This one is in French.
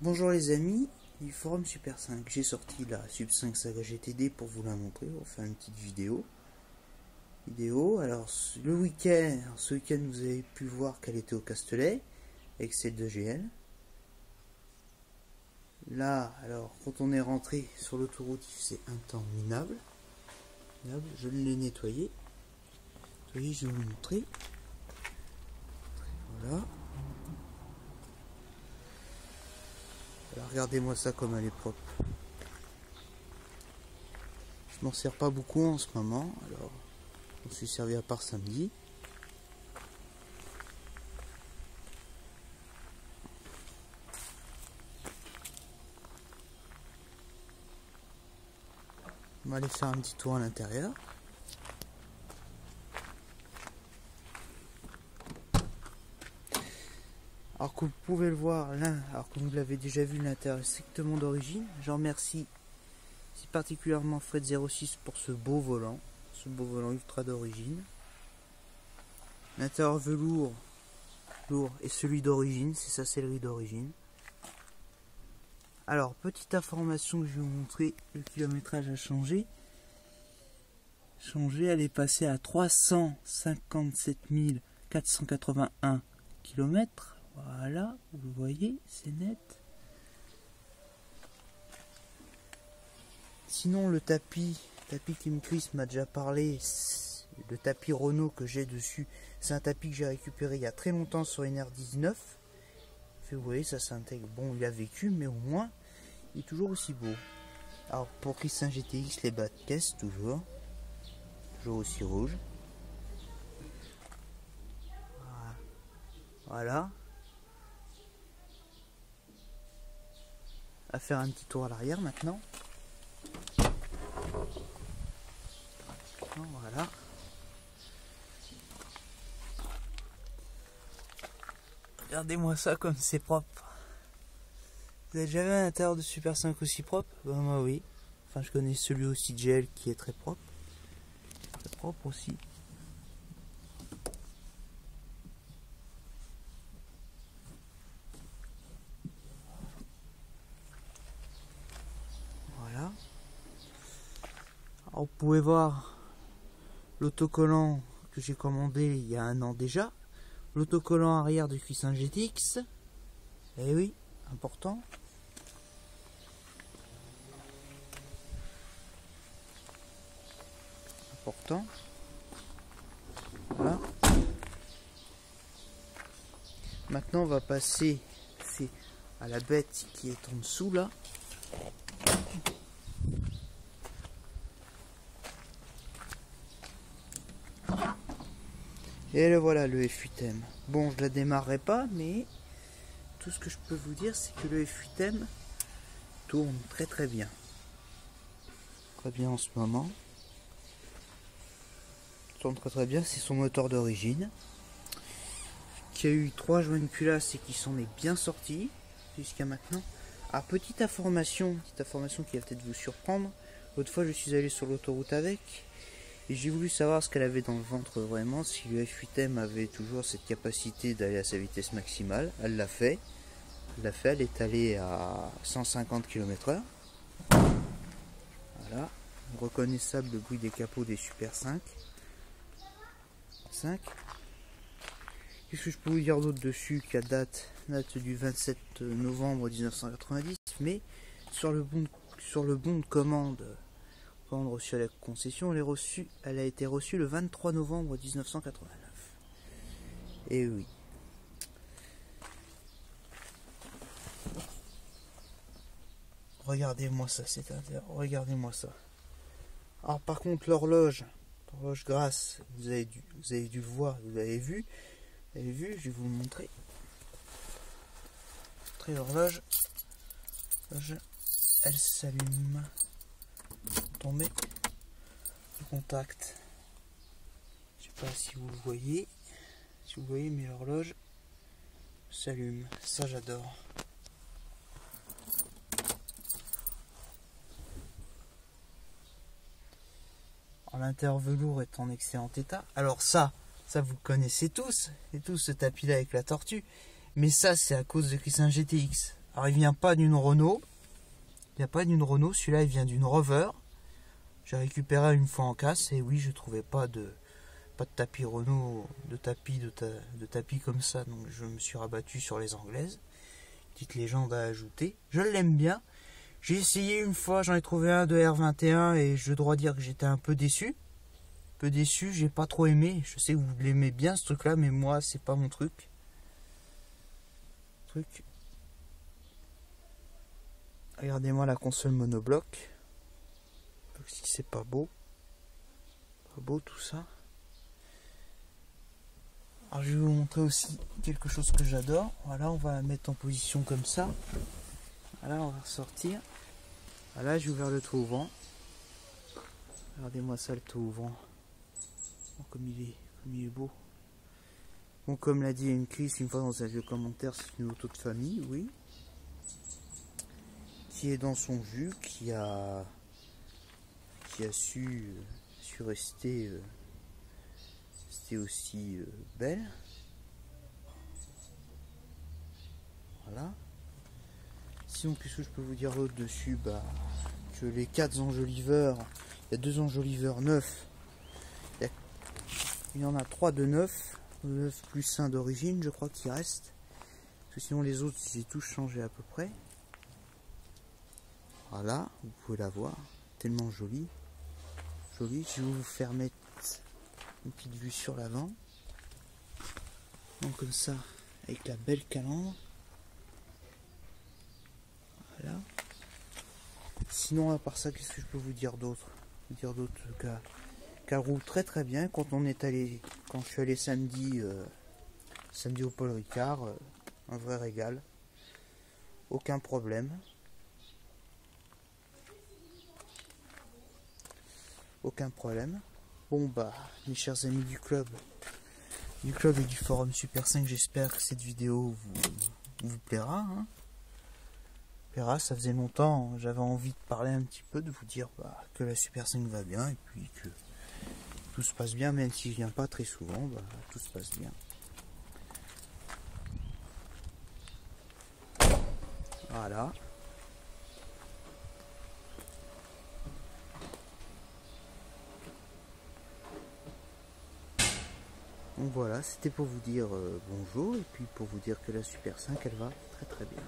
Bonjour les amis du forum Super 5, j'ai sorti la Sub 5 Saga GTD pour vous la montrer, on va faire une petite vidéo. Alors ce week-end vous avez pu voir qu'elle était au Castellet avec celle de GL. Là, alors quand on est rentré sur l'autoroute, c'est un temps minable. Je l'ai nettoyé. Je vais vous montrer. Voilà. Alors regardez-moi ça comme elle est propre. Je m'en sers pas beaucoup en ce moment, alors je me suis servi à part samedi. On va aller faire un petit tour à l'intérieur. Alors que vous pouvez le voir là, alors que vous l'avez déjà vu, l'intérieur est strictement d'origine. J'en remercie particulièrement Fred06 pour ce beau volant ultra d'origine. L'intérieur velours lourd est celui d'origine, c'est sa sellerie d'origine. Alors petite information que je vais vous montrer, le kilométrage a changé. Elle est passée à 357 481 km. Voilà, vous le voyez, c'est net. Sinon le tapis Kim Chris m'a déjà parlé, le tapis Renault que j'ai dessus, c'est un tapis que j'ai récupéré il y a très longtemps sur NR19. Vous voyez, ça s'intègre. Bon, il a vécu, mais au moins, il est toujours aussi beau. Alors pour Christian GTX, les bas de caisse, toujours aussi rouge. Voilà. À faire un petit tour à l'arrière maintenant. Voilà. Regardez-moi ça comme c'est propre. Vous avez déjà vu un intérieur de Super 5 aussi propre? Ben moi oui. Enfin je connais celui aussi de GL qui est très propre. Très propre aussi. Voilà. Alors vous pouvez voir l'autocollant que j'ai commandé il y a un an déjà. L'autocollant arrière du Christian GTX. Eh oui, important. Voilà. Maintenant on va passer à la bête qui est en dessous là. Et là voilà le F8M. Bon, je la démarrerai pas, mais tout ce que je peux vous dire, c'est que le F8M tourne très bien. Très bien en ce moment. Il tourne très bien, c'est son moteur d'origine. Qui a eu 3 joints de culasse et qui s'en est bien sorti jusqu'à maintenant. Alors petite information qui va peut-être vous surprendre. L'autre fois je suis allé sur l'autoroute avec. Et j'ai voulu savoir ce qu'elle avait dans le ventre vraiment, si le F8M avait toujours cette capacité d'aller à sa vitesse maximale. Elle l'a fait. Elle est allée à 150 km/h. Voilà. Reconnaissable le bruit des capots des Super 5. Qu'est-ce que je peux vous dire d'autre dessus qui date du 27 novembre 1990, mais sur le bon de commande reçu à la concession, elle a été reçue le 23 novembre 1989. Et oui. Regardez-moi ça, regardez-moi ça. Alors par contre l'horloge grasse, vous avez dû le voir, vous l'avez vu, je vais vous le montrer. L'horloge, elle s'allume. On met le contact. Je sais pas si vous voyez, mais l'horloge s'allume. Ça j'adore. L'intérieur velours est en excellent état. Alors ça vous connaissez tous, ce tapis là avec la tortue. Mais ça c'est à cause de Christian GTX. Alors il vient pas d'une Renault. Il vient pas d'une Renault, celui-là il vient d'une Rover. J'ai récupéré une fois en casse et oui, je trouvais pas de tapis Renault, de tapis comme ça, donc je me suis rabattu sur les anglaises. Petite légende à ajouter. Je l'aime bien. J'ai essayé une fois, j'en ai trouvé un de R21 et je dois dire que j'étais un peu déçu. J'ai pas trop aimé. Je sais que vous l'aimez bien ce truc là, mais moi c'est pas mon truc. Regardez-moi la console monobloc. Si c'est pas beau. Pas beau tout ça. Alors je vais vous montrer aussi quelque chose que j'adore. Voilà, on va la mettre en position comme ça. Voilà, on va ressortir. Voilà, j'ai ouvert le toit ouvrant. Regardez-moi ça, le toit ouvrant. Oh, comme il est beau. Bon, comme l'a dit une Chris une fois dans un vieux commentaire, c'est une auto de famille, oui. Qui est dans son jus, qui a su rester aussi belle. Voilà. Sinon, qu'est-ce que je peux vous dire d'autre dessus? Bah, que les 4 enjoliveurs, il y a 2 enjoliveurs neufs. Il y en a 3 de neufs. 9 plus 1 d'origine, je crois qu'il reste. Parce que sinon, les autres, j'ai tous changé à peu près. Voilà, vous pouvez la voir. Tellement jolie. Jolie. Je vais vous faire mettre une petite vue sur l'avant. Donc, comme ça, avec la belle calandre. Voilà. Sinon, à part ça, qu'est-ce que je peux vous dire d'autre? Qu'elle roule très très bien. Quand je suis allé samedi au Paul Ricard, un vrai régal. Aucun problème. Bon bah, mes chers amis du club et du forum Super 5, j'espère que cette vidéo vous plaira. Hein. Ça faisait longtemps, j'avais envie de parler un petit peu, de vous dire que la Super 5 va bien et puis que tout se passe bien, même si je viens pas très souvent, tout se passe bien. Voilà. Donc voilà, c'était pour vous dire bonjour et puis pour vous dire que la Super 5 elle va très très bien.